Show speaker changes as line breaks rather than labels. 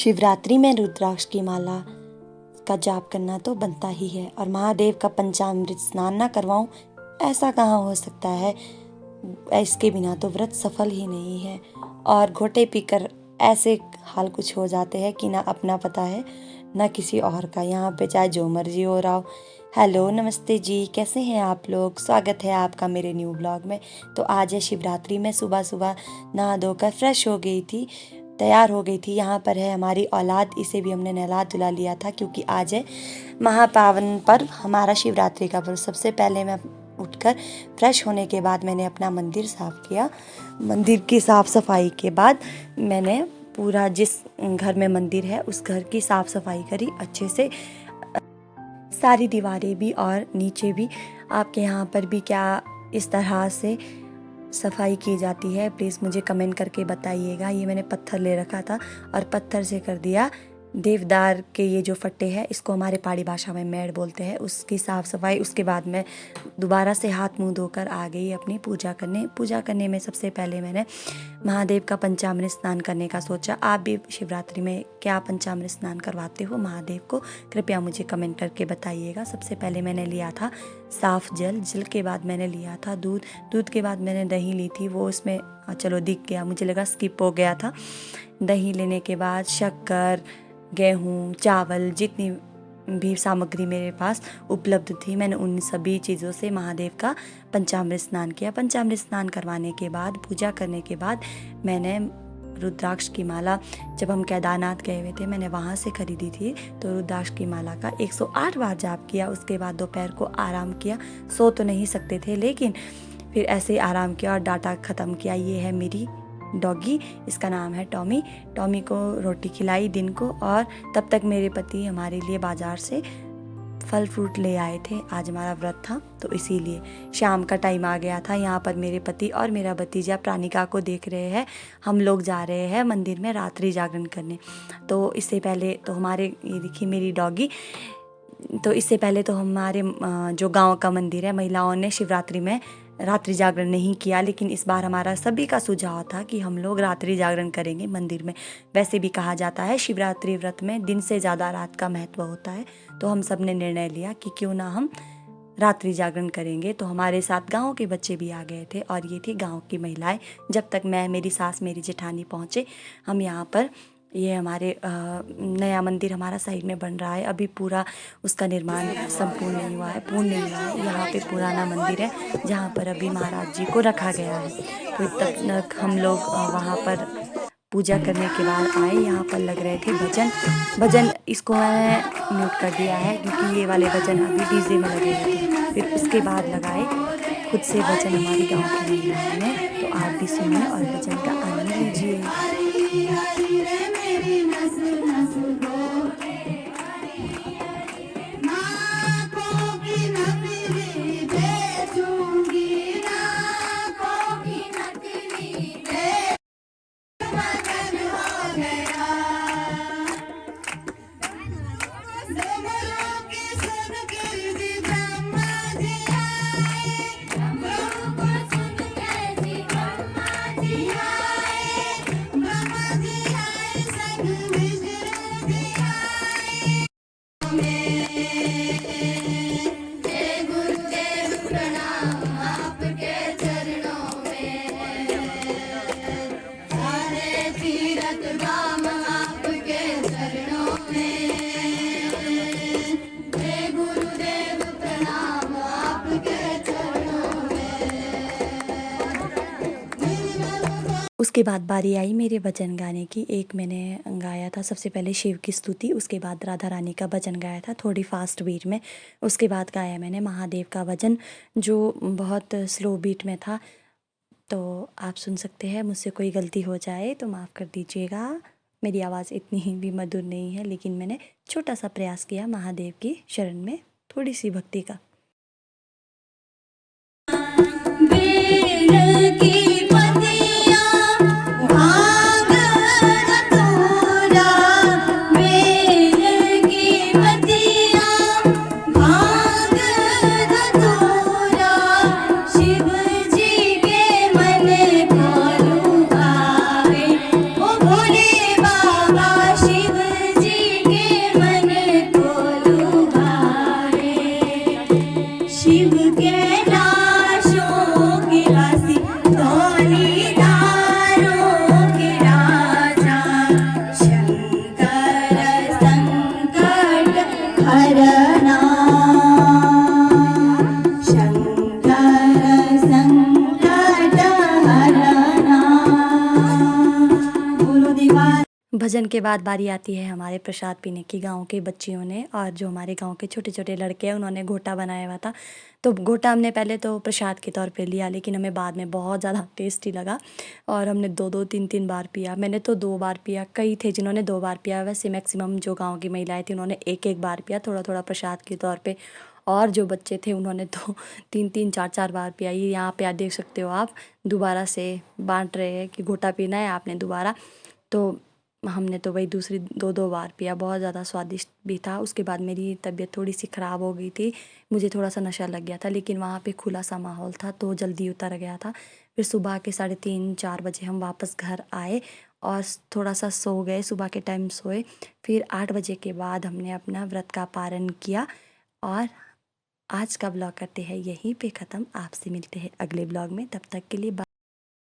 शिवरात्रि में रुद्राक्ष की माला का जाप करना तो बनता ही है और महादेव का पंचामृत स्नान ना करवाऊं ऐसा कहाँ हो सकता है। इसके बिना तो व्रत सफल ही नहीं है। और घोटे पीकर ऐसे हाल कुछ हो जाते हैं कि ना अपना पता है ना किसी और का। यहाँ पे चाहे जो मर्जी हो रहा हो। हेलो नमस्ते जी, कैसे हैं आप लोग? स्वागत है आपका मेरे न्यू ब्लॉग में। तो आज है शिवरात्रि। में सुबह सुबह नहा धोकर फ्रेश हो गई थी, तैयार हो गई थी। यहाँ पर है हमारी औलाद, इसे भी हमने नहला धुला लिया था क्योंकि आज है महापावन पर्व हमारा शिवरात्रि का पर्व। सबसे पहले मैं उठकर फ्रेश होने के बाद मैंने अपना मंदिर साफ़ किया। मंदिर की साफ़ सफाई के बाद मैंने पूरा जिस घर में मंदिर है उस घर की साफ़ सफाई करी अच्छे से, सारी दीवारें भी और नीचे भी। आपके यहाँ पर भी क्या इस तरह से सफाई की जाती है? प्लीज़ मुझे कमेंट करके बताइएगा। ये मैंने पत्थर ले रखा था और पत्थर से कर दिया देवदार के ये जो फट्टे हैं, इसको हमारे पहाड़ी भाषा में मेड़ बोलते हैं, उसकी साफ़ सफाई। उसके बाद मैं दोबारा से हाथ मुंह धोकर आ गई अपनी पूजा करने। पूजा करने में सबसे पहले मैंने महादेव का पंचामृत स्नान करने का सोचा। आप भी शिवरात्रि में क्या पंचामृत स्नान करवाते हो महादेव को? कृपया मुझे कमेंट करके बताइएगा। सबसे पहले मैंने लिया था साफ़ जल, जल के बाद मैंने लिया था दूध, दूध के बाद मैंने दही ली थी। वो उसमें चलो दिख गया, मुझे लगा स्किप हो गया था। दही लेने के बाद शक्कर, गेहूँ, चावल, जितनी भी सामग्री मेरे पास उपलब्ध थी, मैंने उन सभी चीज़ों से महादेव का पंचामृत स्नान किया। पंचामृत स्नान करवाने के बाद, पूजा करने के बाद मैंने रुद्राक्ष की माला, जब हम केदारनाथ गए हुए थे मैंने वहाँ से खरीदी थी, तो रुद्राक्ष की माला का 108 बार जाप किया। उसके बाद दोपहर को आराम किया। सो तो नहीं सकते थे लेकिन फिर ऐसे आराम किया और डाटा ख़त्म किया। ये है मेरी डॉगी, इसका नाम है टॉमी। टॉमी को रोटी खिलाई दिन को, और तब तक मेरे पति हमारे लिए बाज़ार से फल फ्रूट ले आए थे। आज हमारा व्रत था तो इसीलिए शाम का टाइम आ गया था। यहाँ पर मेरे पति और मेरा भतीजा प्राणिका को देख रहे हैं। हम लोग जा रहे हैं मंदिर में रात्रि जागरण करने। तो इससे पहले तो हमारे, ये देखिए मेरी डॉगी, तो इससे पहले तो हमारे जो गांव का मंदिर है, महिलाओं ने शिवरात्रि में रात्रि जागरण नहीं किया, लेकिन इस बार हमारा सभी का सुझाव था कि हम लोग रात्रि जागरण करेंगे मंदिर में। वैसे भी कहा जाता है शिवरात्रि व्रत में दिन से ज़्यादा रात का महत्व होता है, तो हम सब ने निर्णय लिया कि क्यों ना हम रात्रि जागरण करेंगे। तो हमारे साथ गांव के बच्चे भी आ गए थे और ये थी गांव की महिलाएं। जब तक मैं, मेरी सास, मेरी जेठानी पहुँचे, हम यहाँ पर, ये हमारे नया मंदिर हमारा साइड में बन रहा है, अभी पूरा उसका निर्माण संपूर्ण नहीं हुआ है, पूर्ण नहीं हुआ है। यहाँ पे पुराना मंदिर है जहाँ पर अभी महाराज जी को रखा गया है। तो तब तक हम लोग वहाँ पर पूजा करने के बाद आए। यहाँ पर लग रहे थे भजन, इसको मैंने म्यूट कर दिया है क्योंकि ये वाले भजन अभी डीजे में लगे हुए थे। फिर उसके बाद लगाए खुद से भजन हमारी गाँव की महिलाओं ने। तो आप भी सुनिए और भजन का आनंद लीजिए। उसके बाद बारी आई मेरे भजन गाने की। एक मैंने गाया था सबसे पहले शिव की स्तुति, उसके बाद राधा रानी का भजन गाया था थोड़ी फास्ट बीट में। उसके बाद गाया मैंने महादेव का भजन जो बहुत स्लो बीट में था। तो आप सुन सकते हैं, मुझसे कोई गलती हो जाए तो माफ़ कर दीजिएगा। मेरी आवाज़ इतनी भी मधुर नहीं है, लेकिन मैंने छोटा सा प्रयास किया महादेव की शरण में थोड़ी सी भक्ति का।
शिव
भोजन के बाद बारी आती है हमारे प्रसाद पीने की। गांव के बच्चियों ने और जो हमारे गांव के छोटे छोटे लड़के हैं उन्होंने घोटा बनाया हुआ था। तो घोटा हमने पहले तो प्रसाद के तौर पे लिया, लेकिन हमें बाद में बहुत ज़्यादा टेस्टी लगा और हमने दो दो तीन तीन बार पिया। मैंने तो 2 बार पिया, कई थे जिन्होंने 2 बार पिया। वैसे मैक्सिमम जो गाँव की महिलाएँ थी उन्होंने एक एक बार पिया, थोड़ा थोड़ा प्रसाद के तौर पर। और जो बच्चे थे उन्होंने तो 3 3 4 4 बार पिया। ये यहाँ पे आप देख सकते हो, आप दोबारा से बांट रहे हैं कि घोटा पीना है आपने दोबारा। तो हमने तो वही दूसरी 2 2 बार पिया। बहुत ज़्यादा स्वादिष्ट भी था। उसके बाद मेरी तबीयत थोड़ी सी ख़राब हो गई थी, मुझे थोड़ा सा नशा लग गया था, लेकिन वहाँ पे खुला सा माहौल था तो जल्दी उतर गया था। फिर सुबह के 3:30 4 बजे हम वापस घर आए और थोड़ा सा सो गए, सुबह के टाइम सोए। फिर 8 बजे के बाद हमने अपना व्रत का पारण किया। और आज का ब्लॉग करते हैं यहीं पे ख़त्म। आपसे मिलते हैं अगले ब्लॉग में, तब तक के लिए बाय।